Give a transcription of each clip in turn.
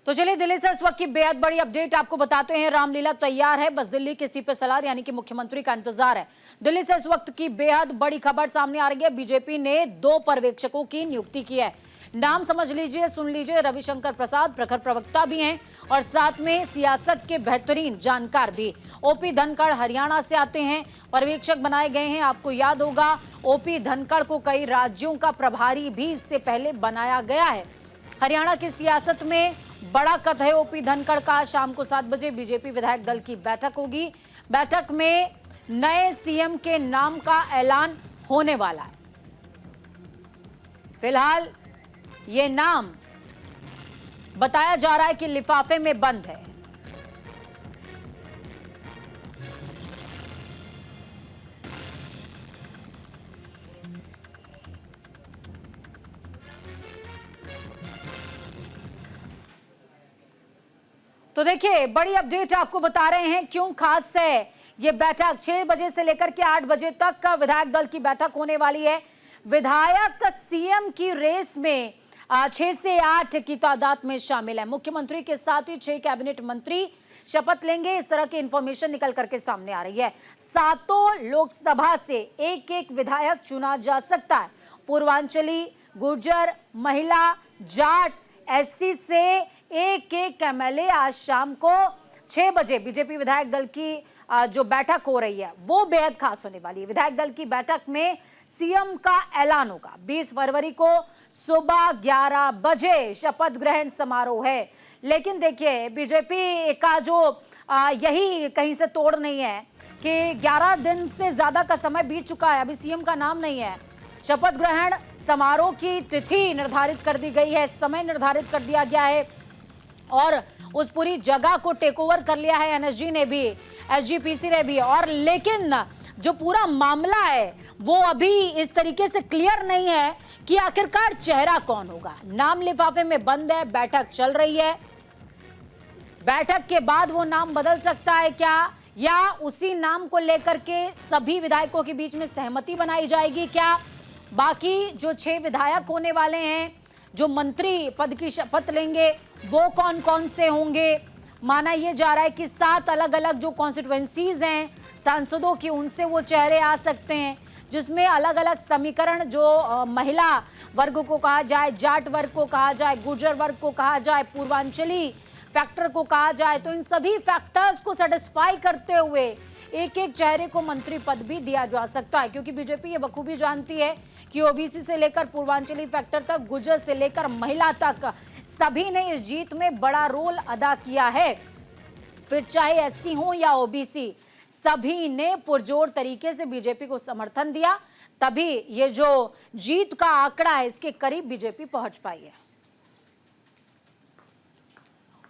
तो चलिए दिल्ली से इस वक्त की बेहद बड़ी अपडेट आपको बताते हैं। रामलीला तैयार है, बस दिल्ली के सीपी सलार यानी कि मुख्यमंत्री का इंतजार है। दिल्ली से इस वक्त की बेहद बड़ी खबर सामने आ रही है। बीजेपी ने 2 पर्यवेक्षकों की नियुक्ति की है। नाम समझ लीजिए, सुन लीजिए। रविशंकर प्रसाद प्रखर प्रवक्ता भी हैं और साथ में सियासत के बेहतरीन जानकार भी। ओपी धनखड़ हरियाणा से आते हैं, पर्यवेक्षक बनाए गए हैं। आपको याद होगा ओपी धनखड़ को कई राज्यों का प्रभारी भी इससे पहले बनाया गया है। हरियाणा की सियासत में बड़ा कद है ओपी धनखड़ का। शाम को 7 बजे बीजेपी विधायक दल की बैठक होगी। बैठक में नए सीएम के नाम का ऐलान होने वाला है। फिलहाल ये नाम बताया जा रहा है कि लिफाफे में बंद है। तो देखिए बड़ी अपडेट आपको बता रहे हैं क्यों खास है ये बैठक। 6 बजे से लेकर के 8 बजे तक का विधायक दल की बैठक होने वाली है। विधायक सीएम की रेस में 6 से 8 की तादाद में शामिल है। मुख्यमंत्री के साथ ही 6 कैबिनेट मंत्री शपथ लेंगे। इस तरह की इंफॉर्मेशन निकल करके सामने आ रही है। 7 लोकसभा से एक विधायक चुना जा सकता है। पूर्वांचली, गुर्जर, महिला, जाट, एससी से एक एमएलए आज शाम को 6 बजे बीजेपी विधायक दल की जो बैठक हो रही है वो बेहद खास होने वाली है। विधायक दल की बैठक में सीएम का ऐलान होगा। 20 फरवरी को सुबह 11 बजे शपथ ग्रहण समारोह है। लेकिन देखिए बीजेपी का जो यही कहीं से तोड़ नहीं है कि 11 दिन से ज्यादा का समय बीत चुका है, अभी सीएम का नाम नहीं है। शपथ ग्रहण समारोह की तिथि निर्धारित कर दी गई है, समय निर्धारित कर दिया गया है और उस पूरी जगह को टेक ओवर कर लिया है एनएसजी ने भी, एसजीपीसी ने भी। और लेकिन जो पूरा मामला है वो अभी इस तरीके से क्लियर नहीं है कि आखिरकार चेहरा कौन होगा। नाम लिफाफे में बंद है, बैठक चल रही है। बैठक के बाद वो नाम बदल सकता है क्या, या उसी नाम को लेकर के सभी विधायकों के बीच में सहमति बनाई जाएगी क्या। बाकी जो 6 विधायक होने वाले हैं जो मंत्री पद की शपथ लेंगे वो कौन कौन से होंगे। माना यह जा रहा है कि 7 अलग अलग जो कॉन्स्टिट्यूएंसीज हैं सांसदों की, उनसे वो चेहरे आ सकते हैं, जिसमें अलग अलग समीकरण जो महिला वर्ग को कहा जाए, जाट वर्ग को कहा जाए, गुर्जर वर्ग को कहा जाए, पूर्वांचली फैक्टर को कहा जाए, तो इन सभी फैक्टर्स को सेटिस्फाई करते हुए एक चेहरे को मंत्री पद भी दिया जा सकता है। क्योंकि बीजेपी ये बखूबी जानती है कि ओबीसी से लेकर पूर्वांचली फैक्टर तक, गुर्जर से लेकर महिला तक, सभी ने इस जीत में बड़ा रोल अदा किया है। फिर चाहे एससी हो या ओबीसी, सभी ने पुरजोर तरीके से बीजेपी को समर्थन दिया, तभी ये जो जीत का आंकड़ा है इसके करीब बीजेपी पहुंच पाई है।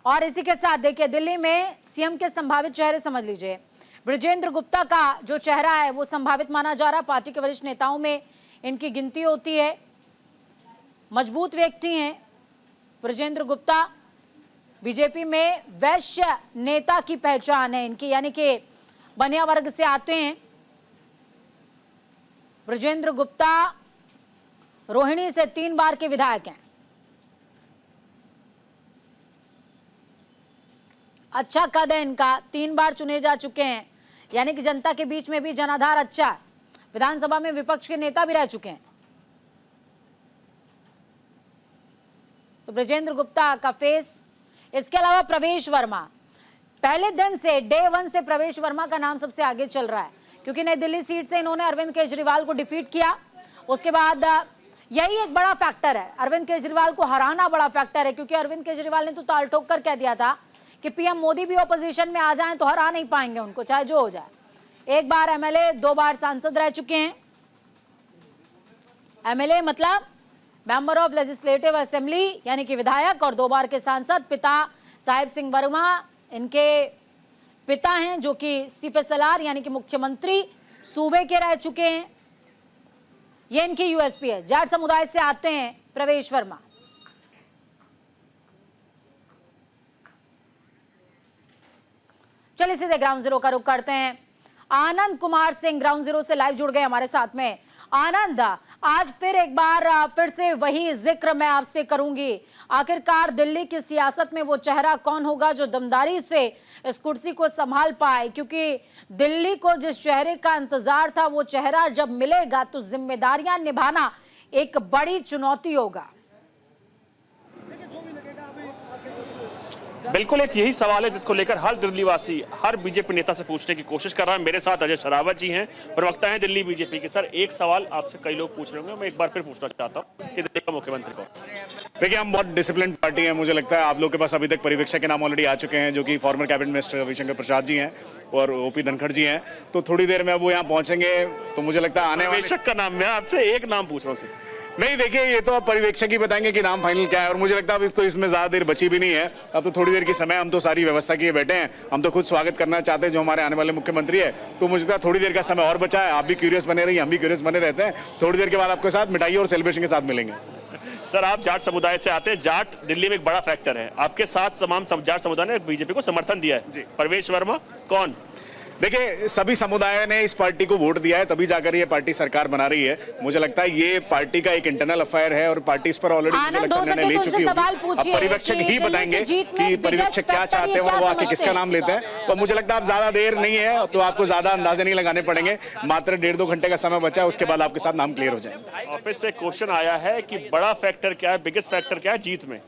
और इसी के साथ देखिए दिल्ली में सीएम के संभावित चेहरे समझ लीजिए। बृजेंद्र गुप्ता का जो चेहरा है वो संभावित माना जा रहा है। पार्टी के वरिष्ठ नेताओं में इनकी गिनती होती है, मजबूत व्यक्ति हैं बृजेंद्र गुप्ता। बीजेपी में वैश्य नेता की पहचान है इनकी, यानी कि बनिया वर्ग से आते हैं। बृजेंद्र गुप्ता रोहिणी से 3 बार के विधायक हैं। अच्छा कद है इनका, 3 बार चुने जा चुके हैं, यानी कि जनता के बीच में भी जनाधार अच्छा है। विधानसभा में विपक्ष के नेता भी रह चुके हैं। तो बृजेंद्र गुप्ता का फेस। इसके अलावा प्रवेश वर्मा, पहले दिन से डे 1 से प्रवेश वर्मा का नाम सबसे आगे चल रहा है, क्योंकि नई दिल्ली सीट से इन्होंने अरविंद केजरीवाल को डिफीट किया। उसके बाद यही एक बड़ा फैक्टर है, अरविंद केजरीवाल को हराना बड़ा फैक्टर है, क्योंकि अरविंद केजरीवाल ने तो ताल ठोक कर कह दिया था कि पीएम मोदी भी ऑपोजिशन में आ जाएं तो हरा नहीं पाएंगे उनको, चाहे जो हो जाए। 1 बार एमएलए, 2 बार सांसद रह चुके हैं। एमएलए मतलब मेंबर ऑफ लेजिस्लेटिव असेंबली यानी कि विधायक, और 2 बार के सांसद। पिता साहिब सिंह वर्मा इनके पिता हैं, जो कि सीपी सलार यानी कि मुख्यमंत्री सूबे के रह चुके हैं। ये इनकी यूएसपी है। जाट समुदाय से आते हैं प्रवेश वर्मा। चलिए सीधे ग्राउंड जीरो का रुख करते हैं। आनंद कुमार सिंह ग्राउंड जीरो से लाइव जुड़ गए हमारे साथ में। आनंद, आज फिर एक बार फिर से वही जिक्र मैं आपसे करूंगी, आखिरकार दिल्ली की सियासत में वो चेहरा कौन होगा जो दमदारी से इस कुर्सी को संभाल पाए, क्योंकि दिल्ली को जिस चेहरे का इंतजार था वो चेहरा जब मिलेगा तो जिम्मेदारियां निभाना एक बड़ी चुनौती होगा। बिल्कुल एक यही सवाल है जिसको लेकर हर दिल्लीवासी हर बीजेपी नेता से पूछने की कोशिश कर रहा है। मेरे साथ अजय शरावत जी हैं, प्रवक्ता हैं दिल्ली बीजेपी के। सर, एक सवाल आपसे कई लोग पूछ रहे होंगे, मैं एक बार फिर पूछना चाहता हूं कि दिल्ली का मुख्यमंत्री कौन? देखिए, हम बहुत डिसिप्लिन पार्टी है। मुझे लगता है आप लोग के पास अभी तक पर्यवेक्षक के नाम ऑलरेडी आ चुके हैं, जो कि former cabinet minister Ravishankar Prasad ji हैं और ओपी धनखड़ जी हैं। तो थोड़ी देर में वो यहाँ पहुंचेंगे, तो मुझे लगता है आने वाले पर्यवेक्षक का नाम, मैं आपसे एक नाम पूछ रहा हूँ। नहीं, देखिए, ये तो आप पर्यवेक्षक ही बताएंगे कि नाम फाइनल क्या है। और मुझे लगता है अब तो इसमें ज्यादा देर बची भी नहीं है। अब तो थोड़ी देर की समय, हम तो सारी व्यवस्था किए बैठे हैं। हम तो खुद स्वागत करना चाहते हैं जो हमारे आने वाले मुख्यमंत्री है। तो मुझे लगता है थोड़ी देर का समय और बचा है। आप भी क्यूरियस बने रहिए, हम भी क्यूरियस बने रहते हैं। थोड़ी देर के बाद आपके साथ मिठाई और सेलिब्रेशन के साथ मिलेंगे। सर, आप जाट समुदाय से आते हैं। जाट दिल्ली में एक बड़ा फैक्टर है। आपके साथ तमाम जाट समुदाय ने बीजेपी को समर्थन दिया है। प्रवेश वर्मा कौन? देखिए, सभी समुदाय ने इस पार्टी को वोट दिया है, तभी जाकर ये पार्टी सरकार बना रही है। मुझे लगता है ये पार्टी का एक इंटरनल अफेयर है और पार्टी इस पर ऑलरेडी निर्णय ले चुकी है। अब पर्यवेक्षक ही बताएंगे कि पर्यवेक्षक क्या चाहते हैं और वो आके किसका नाम लेते हैं। तो मुझे लगता है अब ज्यादा देर नहीं है, तो आपको ज्यादा अंदाजे नहीं लगाने पड़ेंगे। मात्र 1.5-2 घंटे का समय बचा है, उसके बाद आपके साथ नाम क्लियर हो जाए। ऑफिस से क्वेश्चन आया है कि बड़ा फैक्टर क्या है, बिगेस्ट फैक्टर क्या है जीत में?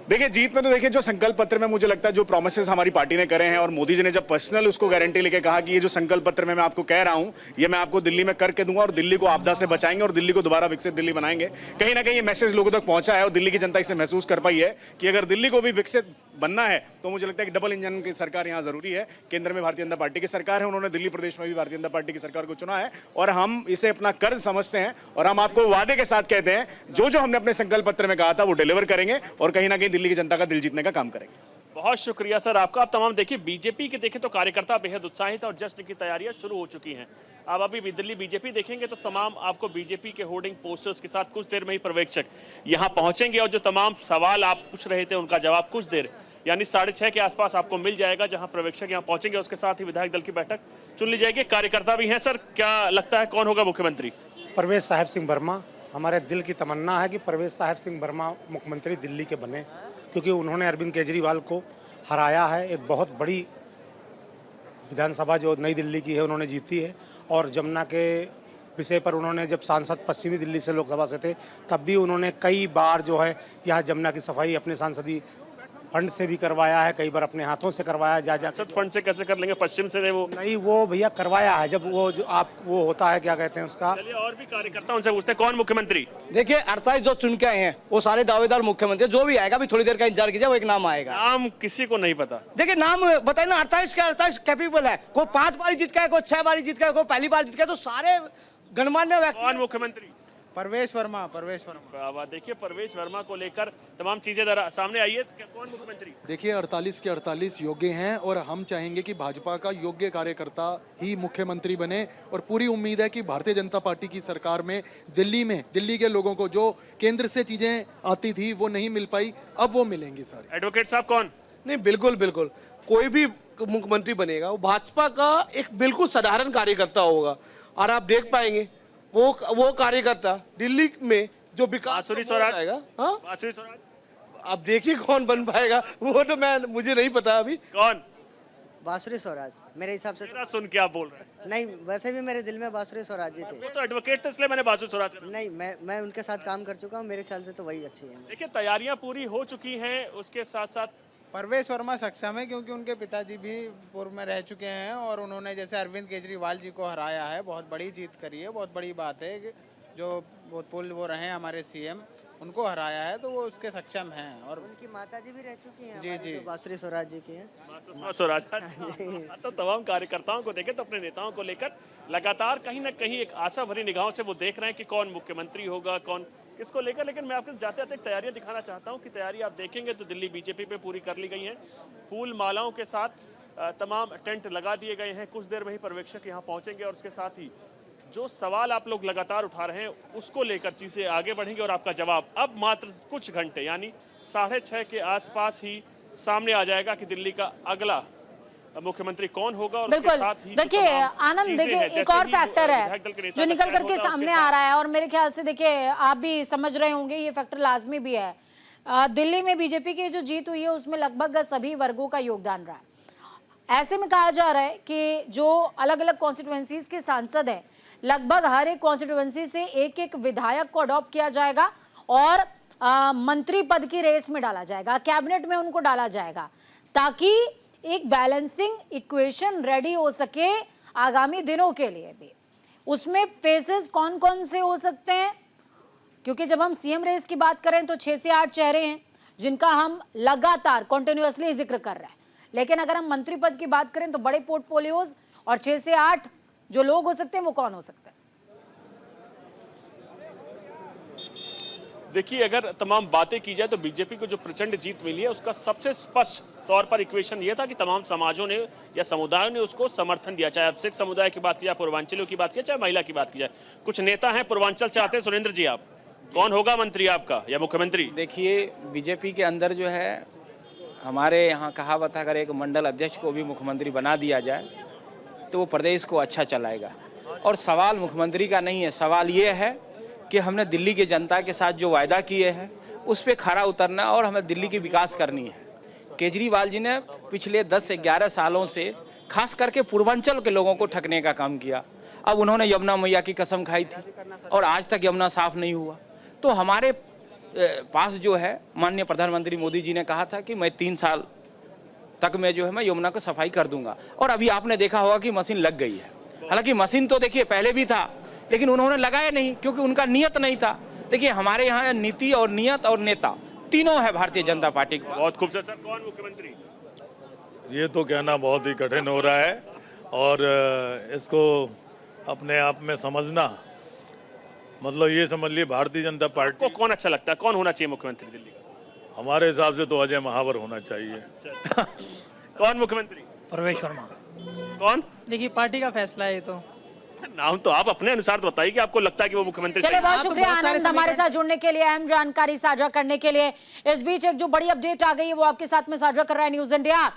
देखिए, जीत में तो देखिए, जो संकल्प पत्र में मुझे लगता है जो प्रोमिसेस हमारी पार्टी ने करे हैं और मोदी जी ने जब पर्सनल उसको गारंटी लेके कहा कि ये जो संकल्प पत्र में मैं आपको कह रहा हूं, ये मैं आपको दिल्ली में करके दूंगा और दिल्ली को आपदा से बचाएंगे और दिल्ली को दोबारा विकसित दिल्ली बनाएंगे। कहीं ना कहीं ये मैसेज लोगों तक पहुंचा है और दिल्ली की जनता इसे महसूस कर पाई है कि अगर दिल्ली को भी विकसित बनना है तो मुझे लगता है कि डबल इंजन की सरकार यहाँ जरूरी है। केंद्र में भारतीय जनता पार्टी की सरकार है, उन्होंने दिल्ली प्रदेश में भी भारतीय जनता पार्टी की सरकार को चुना है और हम इसे अपना कर्ज समझते हैं और हम आपको वादे के साथ कहते हैं जो जो हमने अपने संकल्प पत्र में कहा था वो डिलीवर करेंगे और कहीं ना कहीं दिल्ली की जनता का दिल जीतने का काम करेंगे। बहुत शुक्रिया सर आपका। आप तमाम देखिए, बीजेपी के देखें तो कार्यकर्ता बेहद उत्साहित और जश्न की तैयारियां शुरू हो चुकी हैं। आप अभी दिल्ली बीजेपी देखेंगे तो तमाम आपको बीजेपी के होर्डिंग पोस्टर्स के साथ कुछ देर में ही पर्यवेक्षक यहां पहुंचेंगे और जो तमाम सवाल आप पूछ रहे थे उनका जवाब कुछ देर यानी 6:30 के आसपास आपको मिल जाएगा, जहां पर्यवेक्षक यहां पहुंचेंगे। उसके साथ ही विधायक दल की बैठक चुन ली जाएगी। कार्यकर्ता भी हैं। सर, क्या लगता है कौन होगा मुख्यमंत्री? परवेश साहब सिंह वर्मा। हमारे दिल की तमन्ना है कि परवेश साहब सिंह वर्मा मुख्यमंत्री दिल्ली के बने, क्योंकि उन्होंने अरविंद केजरीवाल को हराया है। एक बहुत बड़ी विधानसभा जो नई दिल्ली की है उन्होंने जीती है और जमुना के विषय पर उन्होंने, जब सांसद पश्चिमी दिल्ली से लोकसभा से थे, तब भी उन्होंने कई बार जो है यहाँ जमुना की सफाई अपने सांसदीय फंड से भी करवाया है, कई बार अपने हाथों से करवाया। जा फंड से कैसे कर लेंगे, पश्चिम से वो नहीं, वो भैया करवाया है। जब वो जो आप वो होता है, क्या कहते हैं उसका। चलिए और भी कार्यकर्ता उनसे पूछते हैं कौन मुख्यमंत्री। देखिए, 48 जो चुन के आए हैं वो सारे दावेदार मुख्यमंत्री। जो भी आएगा, भी थोड़ी देर का इंतजार कीजिए, वो एक नाम आएगा। नाम किसी को नहीं पता। देखिए, नाम बताइए ना, 48 के 48 कैपेबल है। कोई 5 बार जीत गया, कोई 6 बार जीत गया, कोई पहली बार जीत गया, तो सारे गणमान्य व्यक्ति। कौन मुख्यमंत्री? परवेश वर्मा। परवेश वर्मा। देखिए, परवेश वर्मा को लेकर तमाम चीजें सामने आई है। कौन मुख्यमंत्री? देखिए, 48 के 48 योग्य हैं और हम चाहेंगे कि भाजपा का योग्य कार्यकर्ता ही मुख्यमंत्री बने और पूरी उम्मीद है कि भारतीय जनता पार्टी की सरकार में दिल्ली के लोगों को जो केंद्र से चीजें आती थी वो नहीं मिल पाई, अब वो मिलेंगी सारी। एडवोकेट साहब कौन? नहीं, बिल्कुल बिल्कुल कोई भी मुख्यमंत्री बनेगा वो भाजपा का एक बिल्कुल साधारण कार्यकर्ता होगा और आप देख पाएंगे वो कार्यकर्ता दिल्ली में जो विकास आएगा। हाँ, आप देखिए कौन बन पाएगा, वो तो मुझे नहीं पता अभी। कौन? बांसुरी स्वराज। मेरे हिसाब से तो सुन के आप बोल रहे हैं। नहीं, वैसे भी मेरे दिल में बांसुरी स्वराज जी थे। वो तो एडवोकेट थे, इसलिए मैंने बांसुरी स्वराज। नहीं, मैं उनके साथ काम कर चुका हूँ, मेरे ख्याल से तो वही अच्छी है। देखिए, तैयारियां पूरी हो चुकी हैं, उसके साथ साथ परवेश वर्मा सक्षम है क्योंकि उनके पिताजी भी पूर्व में रह चुके हैं और उन्होंने जैसे अरविंद केजरीवाल जी को हराया है, बहुत बड़ी जीत करी है। बहुत बड़ी बात है कि जो भूतपूर्व वो रहे हमारे सीएम, उनको हराया है, तो वो उसके सक्षम हैं। और उनकी माता जी भी रह चुकी हैं। जी जी, बांसुरी स्वराज जी की हैं। स्वराज। तो तमाम कार्यकर्ताओं को देखें तो अपने नेताओं को लेकर लगातार कहीं ना कहीं एक आशा भरी निगाहों से वो देख रहे हैं कि कौन मुख्यमंत्री होगा, कौन किसको लेकर। लेकिन मैं आपको जाते जाते तैयारियां दिखाना चाहता हूं कि तैयारी आप देखेंगे तो दिल्ली बीजेपी पे पूरी कर ली गई हैं। फूल मालाओं के साथ तमाम टेंट लगा दिए गए हैं। कुछ देर में ही पर्यवेक्षक यहां पहुंचेंगे और उसके साथ ही जो सवाल आप लोग लगातार उठा रहे हैं उसको लेकर चीजें आगे बढ़ेंगे और आपका जवाब अब मात्र कुछ घंटे यानी 6:30 के आसपास ही सामने आ जाएगा कि दिल्ली का अगला मुख्यमंत्री कौन होगा और उसके बिल्कुल। साथ ही जो देखिए तमाम आनंद, चीजें देखिए हैं, एक जैसे और ही फैक्टर विधायक दल के है नेता जो का निकल चयन करके होता है, सामने उसके आ रहा है, और मेरे ख्याल से देखिए आप भी समझ रहे होंगे ये फैक्टर लाजमी भी है। दिल्ली में बीजेपी की जो जीत हुई है उसमें लगभग सभी वर्गों का योगदान रहा है। ऐसे में कहा जा रहा है कि जो अलग अलग कॉन्स्टिट्यूएंसीज के सांसद हैं, लगभग हर एक कॉन्स्टिट्यूएंसी से एक एक विधायक को अडॉप्ट किया जाएगा और मंत्री पद की रेस में डाला जाएगा, कैबिनेट में उनको डाला जाएगा, ताकि एक बैलेंसिंग इक्वेशन रेडी हो सके आगामी दिनों के लिए भी। उसमें फेसेस कौन कौन से हो सकते हैं, क्योंकि जब हम सीएम रेस की बात करें तो 6 से 8 चेहरे हैं जिनका हम लगातार कॉन्टिन्यूअसली जिक्र कर रहे हैं, लेकिन अगर हम मंत्री पद की बात करें तो बड़े पोर्टफोलियोज और 6 से 8 जो लोग हो सकते हैं वो कौन हो सकते हैं? देखिए, अगर तमाम बातें की जाए तो बीजेपी को जो प्रचंड जीत मिली है उसका सबसे स्पष्ट तौर पर इक्वेशन ये था कि तमाम समाजों ने या समुदायों ने उसको समर्थन दिया, चाहे अब सिख समुदाय की बात की जाए, पूर्वांचलियों की बात की जाए, चाहे महिला की बात की जाए। कुछ नेता हैं पूर्वांचल से आते हैं, सुरेंद्र जी आप कौन होगा मंत्री आपका या मुख्यमंत्री? देखिए, बीजेपी के अंदर जो है हमारे यहाँ कहावत है, अगर एक मंडल अध्यक्ष को भी मुख्यमंत्री बना दिया जाए तो वो प्रदेश को अच्छा चलाएगा। और सवाल मुख्यमंत्री का नहीं है, सवाल ये है कि हमने दिल्ली की जनता के साथ जो वायदा किए हैं उस पर खरा उतरना और हमें दिल्ली की विकास करनी है। केजरीवाल जी ने पिछले 10 से 11 सालों से खास करके पूर्वांचल के लोगों को ठगने का काम किया। अब उन्होंने यमुना मैया की कसम खाई थी और आज तक यमुना साफ नहीं हुआ। तो हमारे पास जो है माननीय प्रधानमंत्री मोदी जी ने कहा था कि मैं 3 साल तक में जो है मैं यमुना को सफाई कर दूंगा, और अभी आपने देखा होगा कि मशीन लग गई है। हालांकि मशीन तो देखिए पहले भी था, लेकिन उन्होंने लगाया नहीं क्योंकि उनका नियत नहीं था। देखिए, हमारे यहाँ नीति और नियत और नेता तीनों है भारतीय जनता पार्टी का। बहुत खूब सर, कौन मुख्यमंत्री? ये तो कहना बहुत ही कठिन हो रहा है और इसको अपने आप में समझना, मतलब ये समझ लिए भारतीय जनता पार्टी को कौन अच्छा लगता है, कौन होना चाहिए मुख्यमंत्री दिल्ली का? हमारे हिसाब से तो अजय महावर होना चाहिए। कौन मुख्यमंत्री? प्रवेश वर्मा। कौन? देखिए, पार्टी का फैसला है ये तो। नाम तो आप अपने अनुसार तो बताइए कि आपको लगता है कि वो मुख्यमंत्री। चलिए, बहुत आप तो शुक्रिया बहुत सारे आनंद हमारे साथ जुड़ने के लिए, अहम जानकारी साझा करने के लिए। इस बीच एक जो बड़ी अपडेट आ गई है वो आपके साथ में साझा कर रहा है न्यूज इंडिया।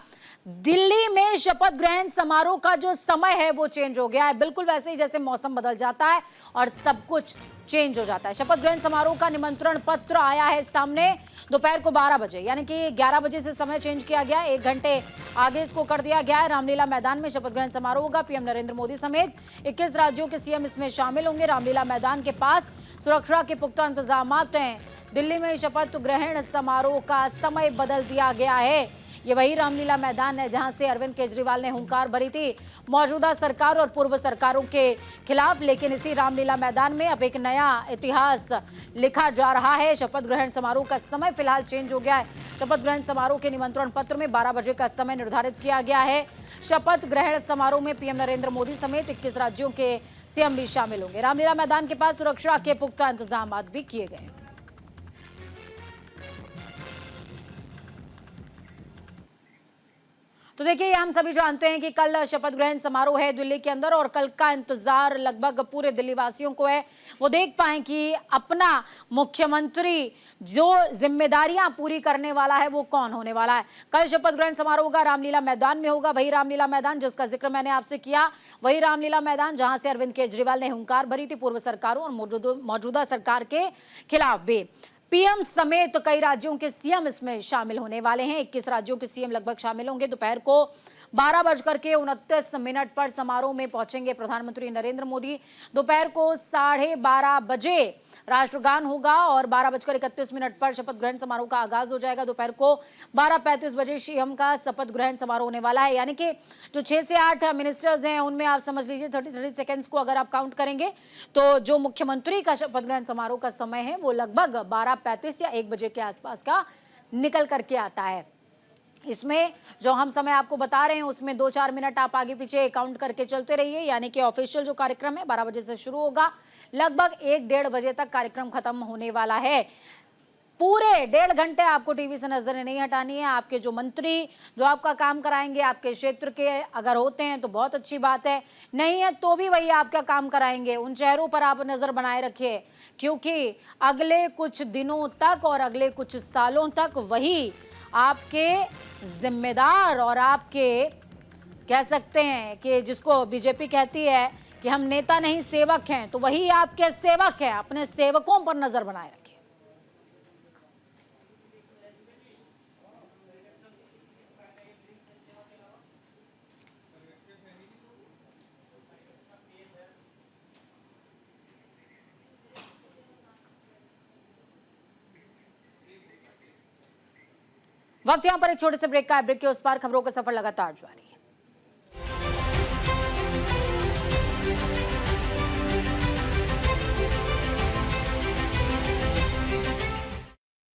दिल्ली में शपथ ग्रहण समारोह का जो समय है वो चेंज हो गया है, बिल्कुल वैसे ही जैसे मौसम बदल जाता है और सब कुछ चेंज हो जाता है। शपथ ग्रहण समारोह का निमंत्रण पत्र आया है सामने दोपहर को 12 बजे, यानी कि 11 बजे से समय चेंज किया गया, 1 घंटे आगे इसको कर दिया गया है। रामलीला मैदान में शपथ ग्रहण समारोह होगा। पीएम नरेंद्र मोदी समेत 21 राज्यों के सीएम इसमें शामिल होंगे। रामलीला मैदान के पास सुरक्षा के पुख्ता इंतजाम हैं। दिल्ली में शपथ ग्रहण समारोह का समय बदल दिया गया है। ये वही रामलीला मैदान है जहां से अरविंद केजरीवाल ने हुंकार भरी थी मौजूदा सरकार और पूर्व सरकारों के खिलाफ, लेकिन इसी रामलीला मैदान में अब एक नया इतिहास लिखा जा रहा है। शपथ ग्रहण समारोह का समय फिलहाल चेंज हो गया है। शपथ ग्रहण समारोह के निमंत्रण पत्र में 12 बजे का समय निर्धारित किया गया है। शपथ ग्रहण समारोह में पीएम नरेंद्र मोदी समेत 21 राज्यों के सीएम भी शामिल होंगे। रामलीला मैदान के पास सुरक्षा के पुख्ता इंतजाम भी किए गए। तो देखिए, हम सभी जानते हैं कि कल शपथ ग्रहण समारोह है दिल्ली के अंदर, और कल का इंतजार लगभग पूरे दिल्ली वासियों को है। वो देख पाएं कि अपना मुख्यमंत्री जो जिम्मेदारियां पूरी करने वाला है वो कौन होने वाला है। कल शपथ ग्रहण समारोह का रामलीला मैदान में होगा, वही रामलीला मैदान जिसका जिक्र मैंने आपसे किया, वही रामलीला मैदान जहां से अरविंद केजरीवाल ने हुंकार भरी थी पूर्व सरकारों और मौजूदा सरकार के खिलाफ भी। पीएम समेत तो कई राज्यों के सीएम इसमें शामिल होने वाले हैं। 21 राज्यों के सीएम लगभग शामिल होंगे। दोपहर को 12:29 पर समारोह में पहुंचेंगे प्रधानमंत्री नरेंद्र मोदी। दोपहर को 12:30 बजे राष्ट्रगान होगा और 12:31 पर शपथ ग्रहण समारोह का आगाज हो जाएगा। दोपहर को 12:35 बजे सीएम का शपथ ग्रहण समारोह होने वाला है, यानी कि जो 6 से 8 मिनिस्टर्स हैं उनमें आप समझ लीजिए 30 सेकेंड्स को अगर आप काउंट करेंगे तो जो मुख्यमंत्री का शपथ ग्रहण समारोह का समय है वो लगभग 12:35 या 1 बजे के आसपास का निकल करके आता है। इसमें जो हम समय आपको बता रहे हैं उसमें 2-4 मिनट आप आगे पीछे काउंट करके चलते रहिए, यानी कि ऑफिशियल जो कार्यक्रम है 12 बजे से शुरू होगा, लगभग 1-1.5 बजे तक कार्यक्रम खत्म होने वाला है। पूरे 1.5 घंटे आपको टीवी से नजर नहीं हटानी है। आपके जो मंत्री जो आपका काम कराएंगे आपके क्षेत्र के अगर होते हैं तो बहुत अच्छी बात है, नहीं है तो भी वही आपका काम कराएंगे। उन चेहरों पर आप नजर बनाए रखिए, क्योंकि अगले कुछ दिनों तक और अगले कुछ सालों तक वही आपके जिम्मेदार और आपके कह सकते हैं कि जिसको बीजेपी कहती है कि हम नेता नहीं सेवक हैं, तो वही आपके सेवक हैं। अपने सेवकों पर नजर बनाए रखिए। वक्त यहां पर एक छोटे से ब्रेक का है। ब्रेक के उस पार खबरों का सफर लगातार जारी है।